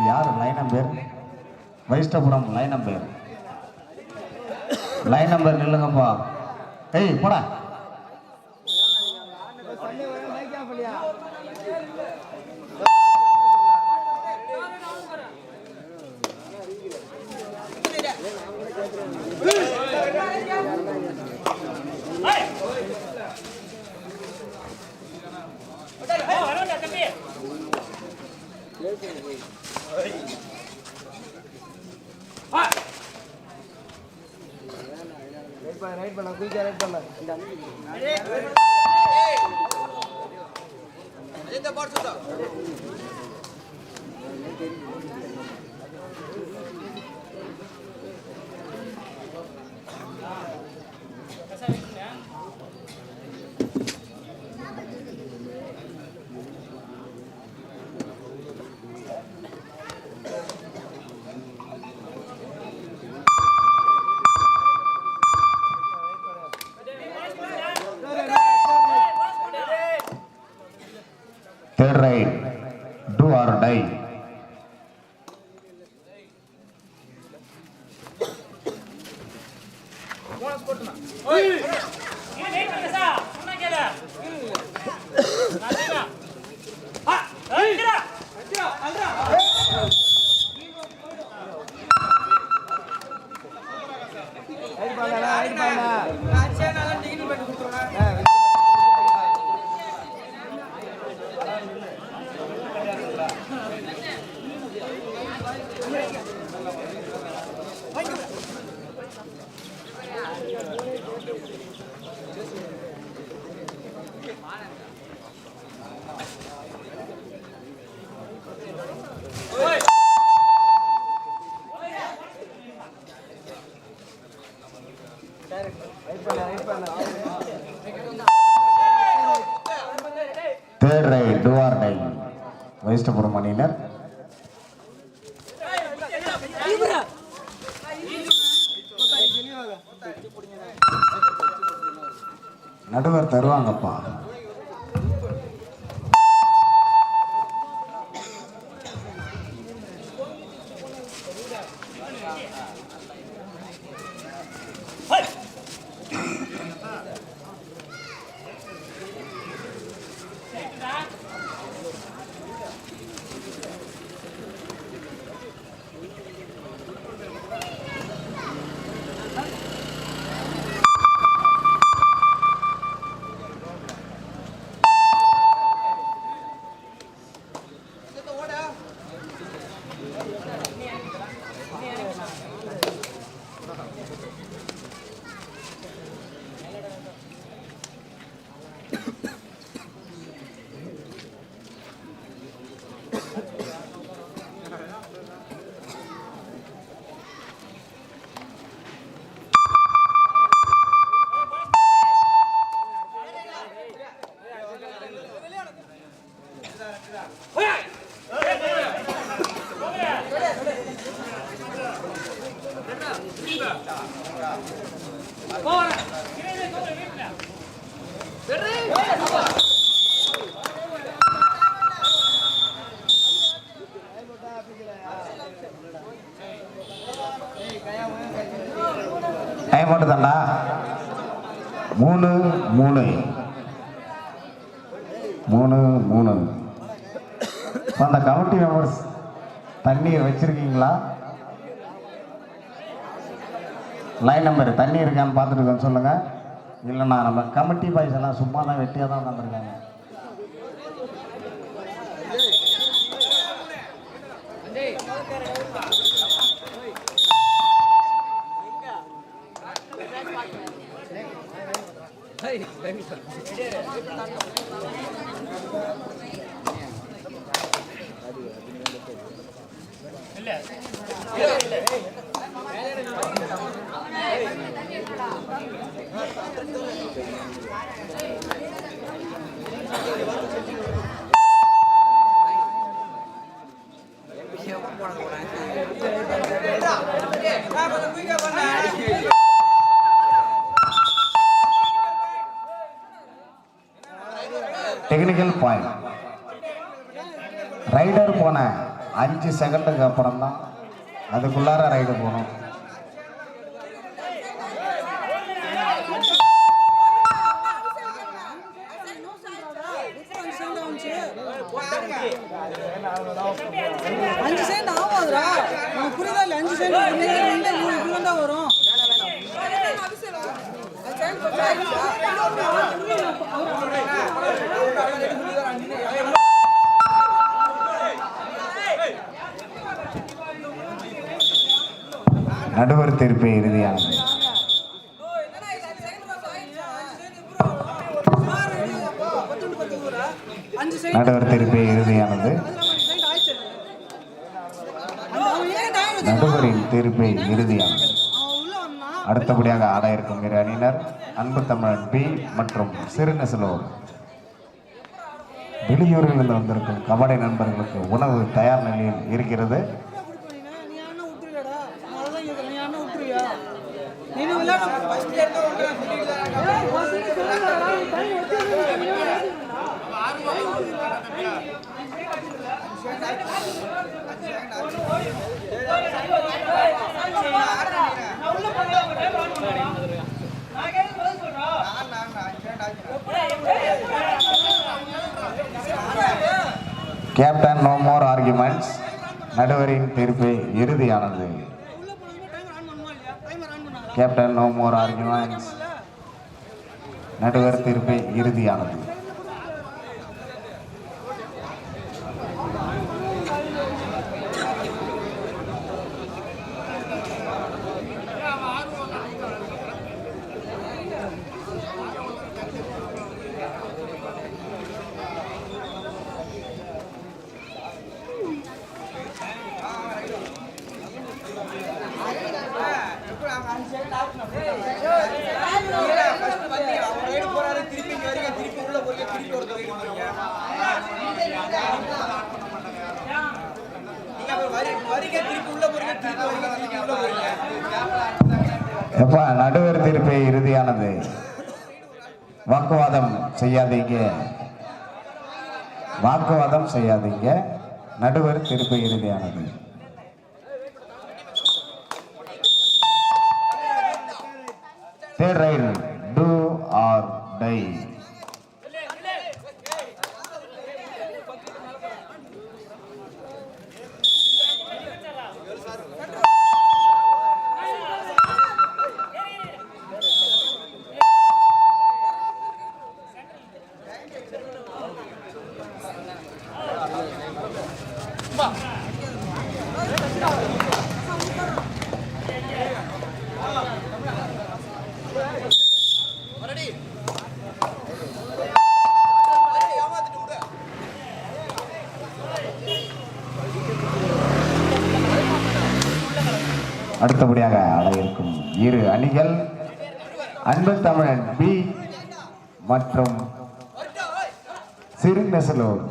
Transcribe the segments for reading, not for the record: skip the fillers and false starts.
யார் line number வைஷ்டபுரம் line number நில்லுங்கப்பா. ஏய் போடா. ரைட் பண்ண குயிக்கா ரைட் பண்ண இந்த பாட் சுத்தா Third right, do or die. Third right, do or die. வைஷ்டபுரம் அணியினர். நடுவர் தருவாங்கப்பா. டைம் மட்டும் தாண்டா. 3-3 அந்த கமிட்டி மெம்பர்ஸ் தண்ணீர் வச்சிருக்கீங்களா? லைன் நம்பர் தண்ணி இருக்கான்னு பார்த்துட்டு இருக்கோன்னு சொல்லுங்க. இல்லைண்ணா நம்ம கமிட்டி பாய்ஸ் எல்லாம் சும்மா தான் வெட்டியாக தான் உட்காந்துருக்காங்க. டெக்னிக்கல் பாயிண்ட் ரைடர் போன 5 செகண்டுக்கு அப்புறம் தான் அதுக்குள்ளார ரைடு போகணும். நடுவர் தீர்ப்பு இறுதியானது. நடுவர் தீர்ப்பு இறுதியானது. நடுவரின் தீர்ப்பு இறுதியானது. அடுத்தபடியாக ஆட இருக்கும் இரு அணியினர் அன்பு தமிழன் பி மற்றும் சிறுநெசலூர். வெளியூரிலிருந்து வந்திருக்கும் கபடி நண்பர்களுக்கு உணவு தயார் நிலையில் இருக்கிறது. Captain no more arguments. நடுவரின் தீர்ப்பு இறுதியானது. Captain no more arguments. நடுவர் தீர்ப்பு இறுதியானது. நடுவர் தீர்ப்பு இறுதியானது. வாக்குவாதம் செய்யாதீங்க, வாக்குவாதம் செய்யாதீங்க. நடுவர் தீர்ப்பு இறுதியானது. Third ride, do or die. அடுத்தபடியாக ஆட இருக்கும் இரு அணிகள் அன்பு தமிழன் பி மற்றும் சிறுநெசலூர்.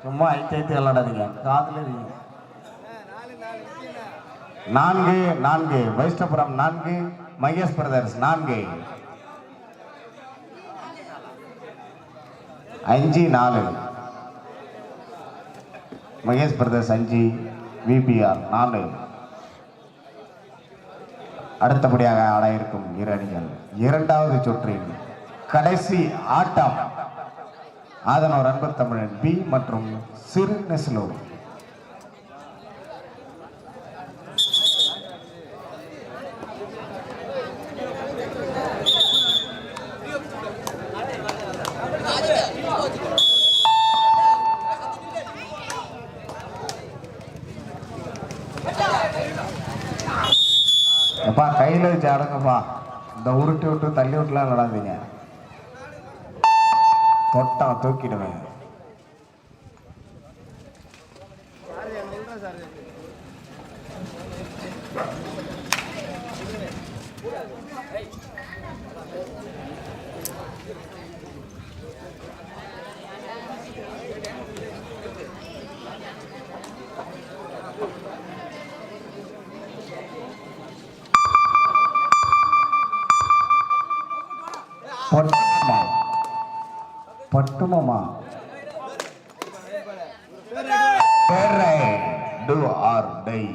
சும்மா ஐத்து விளையாடாதீங்க, காதுல 4 வைஷ்ணபுரம் 4 Mahesh brothers 4 5-4 Mahesh brothers 5 VPR 4. அடுத்தபடியாக ஆட இருக்கும் இரு அணிகள் இரண்டாவது சுற்றின் கடைசி ஆட்டம் ஆதனூர் அன்பு தமிழன் பி மற்றும் சிறுநெசலூர். எப்பா கையில் வச்சு அடங்கப்பா. இந்த உருட்டி விட்டு தள்ளி விட்டுலாம் விளாடுறீங்க. தொட்டா தூக்கிடுவேன். பட்டுமாமா do or die.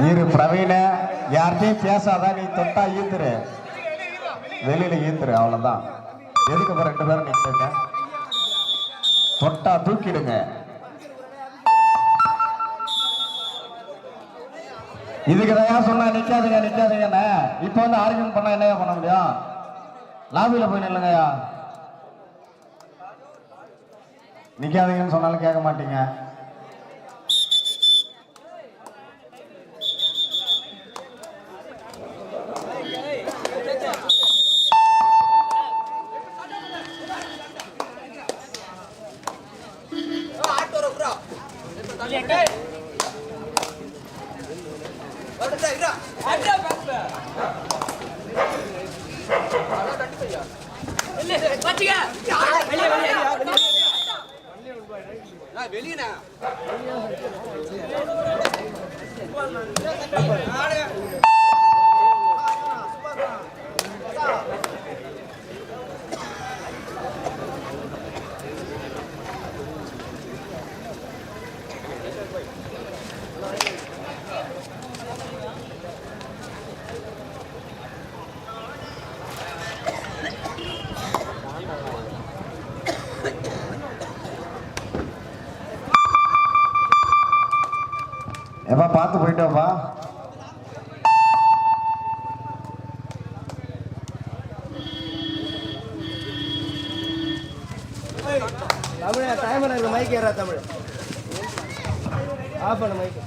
இரு பிரவீன, யார்கிட்டையும் பேசாதான். நீ தொட்டா ஈத்துரு, வெளியில ஈத்துரு, அவ்வளவுதான். எதுக்கு இப்ப 2 பேரும் நிற்க? தொட்டா தூக்கிடுங்க. இதுக்கு தான் சொன்னா நிக்காதீங்க நிக்காதீங்கன்னு. இப்ப வந்து ஆர்கியூமெண்ட் பண்ணா என்னையா பண்ண முடியும்? லாபியில போய் நில்லுங்கய்யா. நிக்காதீங்கன்னு சொன்னாலும் கேட்க மாட்டீங்க. எப்பா பார்த்து போயிட்டோப்பா. தமிழ் டைமர் இருக்கு, மைக் ஏறா தமிழ் ஆஃப் பண்ண mic.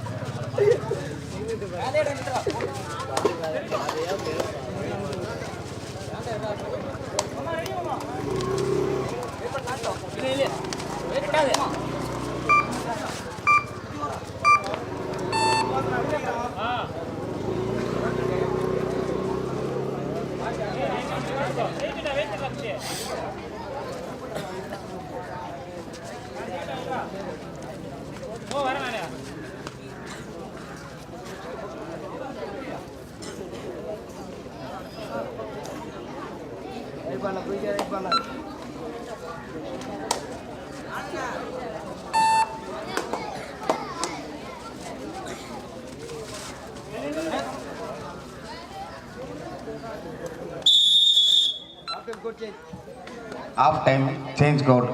Off time change court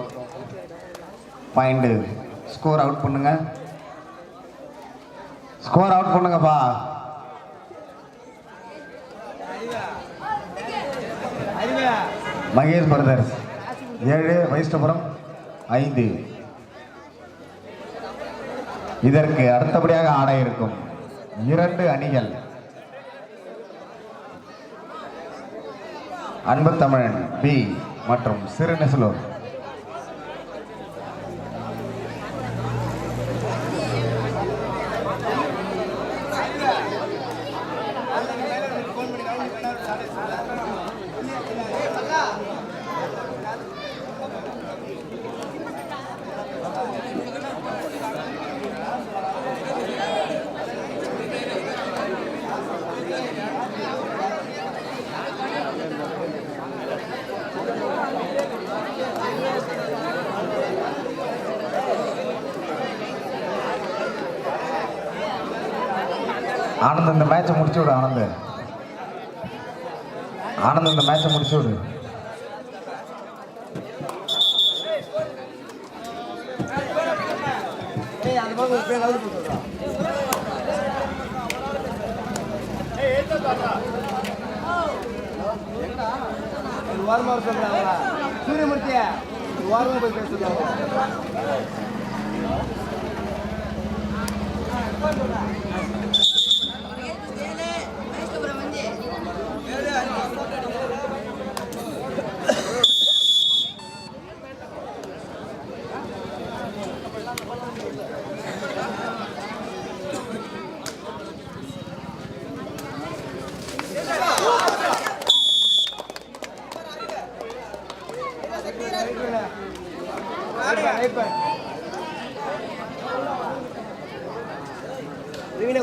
point. Score out பண்ணுங்க, ஸ்கோர் அவுட் பண்ணுங்கப்பா. மகேஷ் பிரதர்ஸ் 7, வைஷ்ணபுரம் 5. இதற்கு அடுத்தபடியாக ஆட இருக்கும் 2 அணிகள் அன்பு தமிழன் பி மற்றும் சிறுநெசலூர். ஆனந்த் இந்த மேட்சை முடிச்சு விடு. ஆனந்த் இந்த மேட்சை முடிச்சு விடு. அது ஒரு வாரமா சொல்றாங்களா சூரியமூர்த்தியா ஒரு வாரமா போய் பேசுறாங்க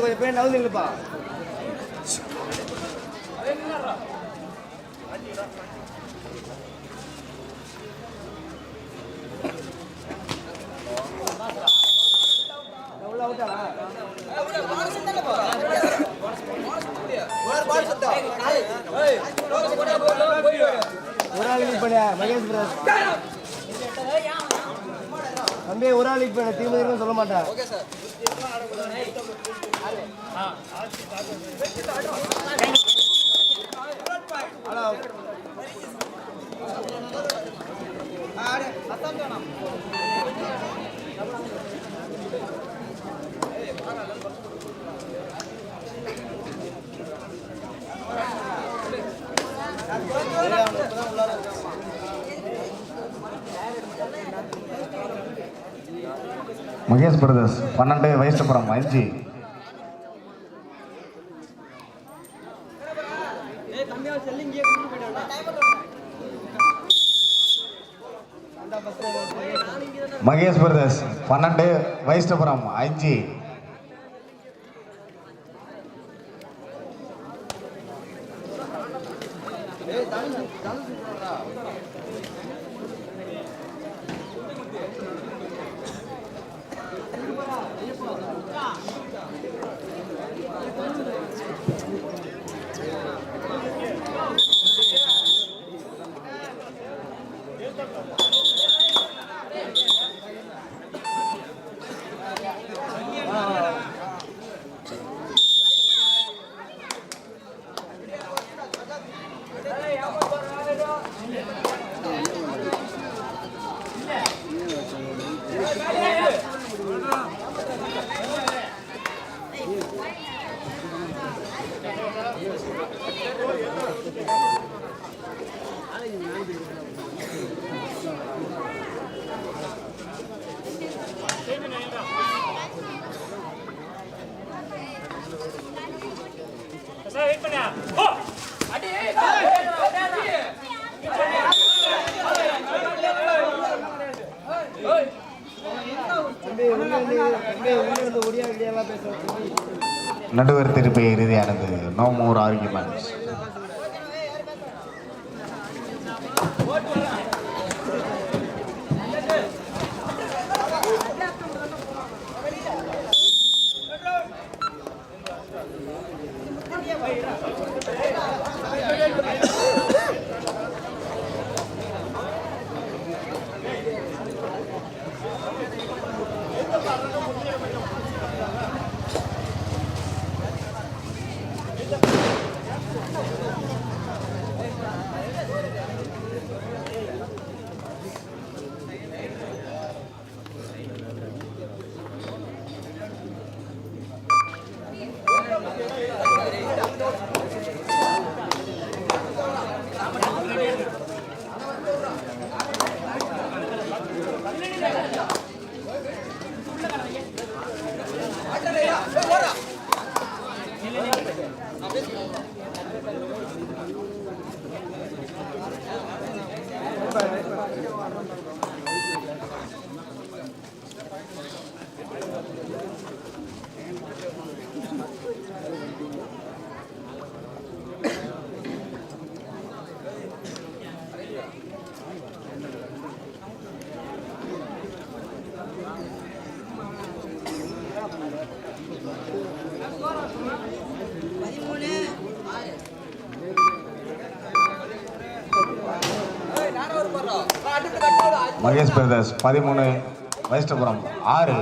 கொஞ்சம் பேர் நவுந்துங்கப்பா ஒரு ஆள் லீட் பண்ண மகேஷ் பிரஸ் தம்பி ஒரு ஆள் லீட் பண்ண தீர்மானம் சொல்ல மாட்டேன் hello Mahesh brothers 12 Vaishtapuram 5. Mahesh brothers 12 Vaishtapuram 5. நடுவர் திருப்பி இறுதியானது. No more arguments. Mahesh brothers 13 Vaishtapuram 6.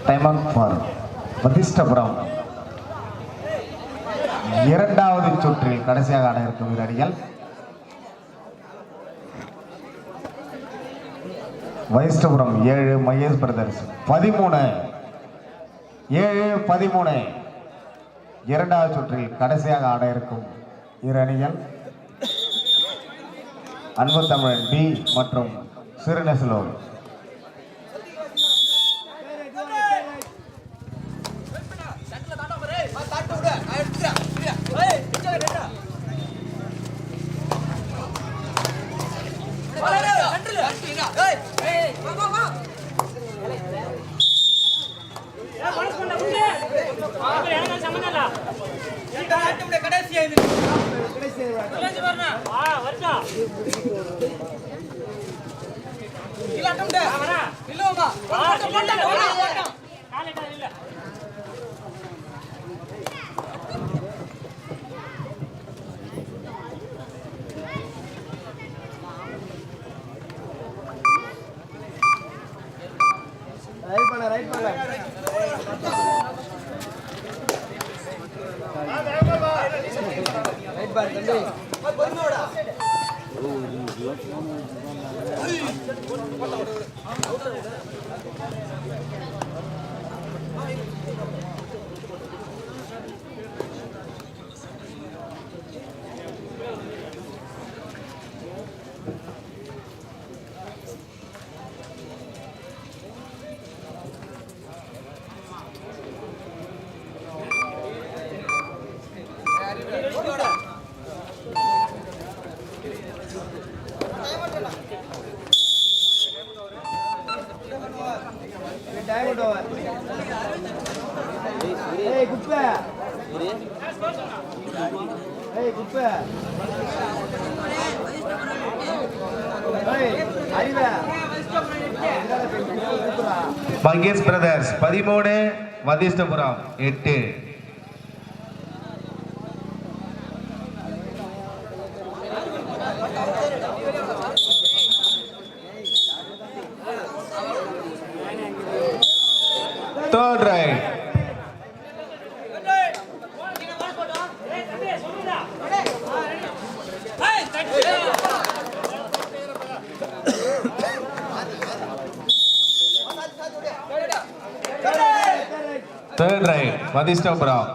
Time out for Vathishtapuram. இரண்டாவது சுற்றில் கடைசியாக ஆட இருக்கும் வீரர்கள் வதிஷ்டபுரம் 7, மகேஷ் பிரதர்ஸ் 13. 7-13. இரண்டாவது சுற்றில் கடைசியாக ஆட இருக்கும் இரு அணிகள் அன்பு தமிழன் பி மற்றும் சிறுநெசலூர். ரைட் பண்ண ரைட் பார் தம்பி Mahesh brothers 13, Vathishtapuram 8. Third right. Third right, Vathishtapuram.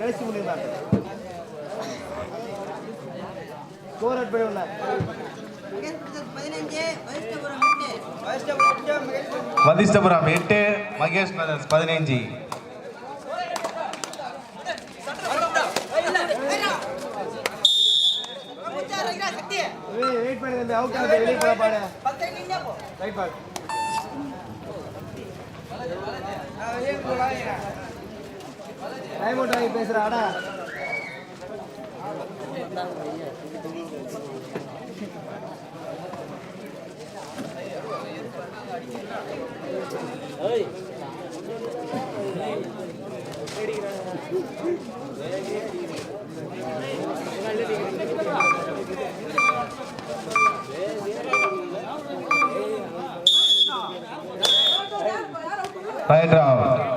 கடைசி முடிவு வதிஷ்டபுரம் 8, மகேஷ் பிரதர்ஸ் 15. வெயிட் பண்ணுங்க அவுட் ஆகுது வெளிய போற பாரு ரைட் பாரு டைம் அவுட் ஆகி பேசுறாடா ஏய் Right out.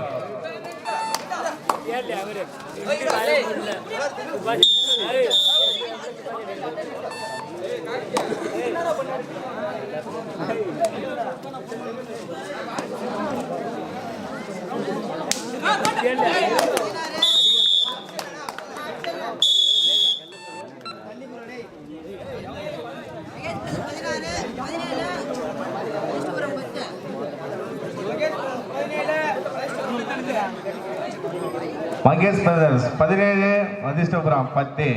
Mahesh brothers 17, Vathishtapuram 10.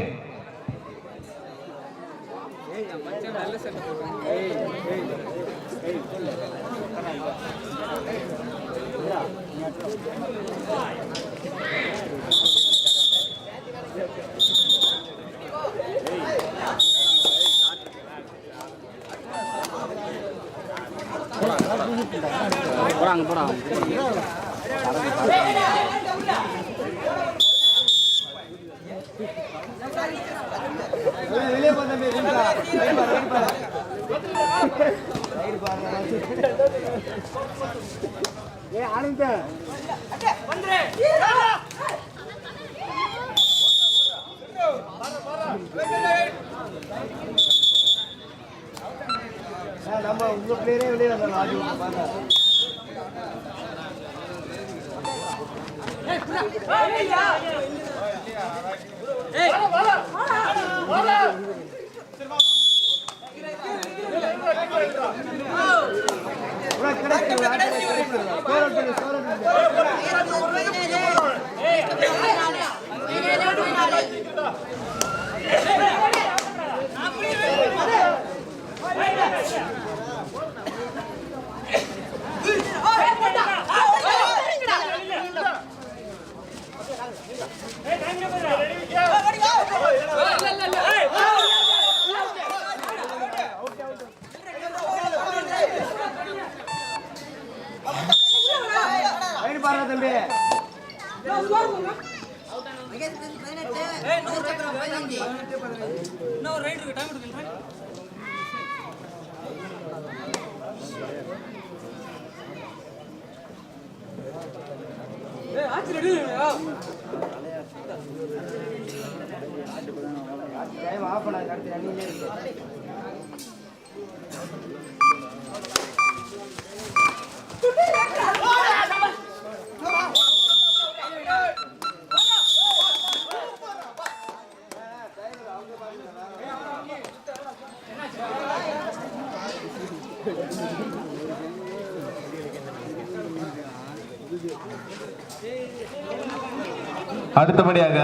போடாங்க வெளியே ஆனந்த நம்ம உங்க பிளேயரே வெளியே வந்தாங்க அடுத்தபடியாக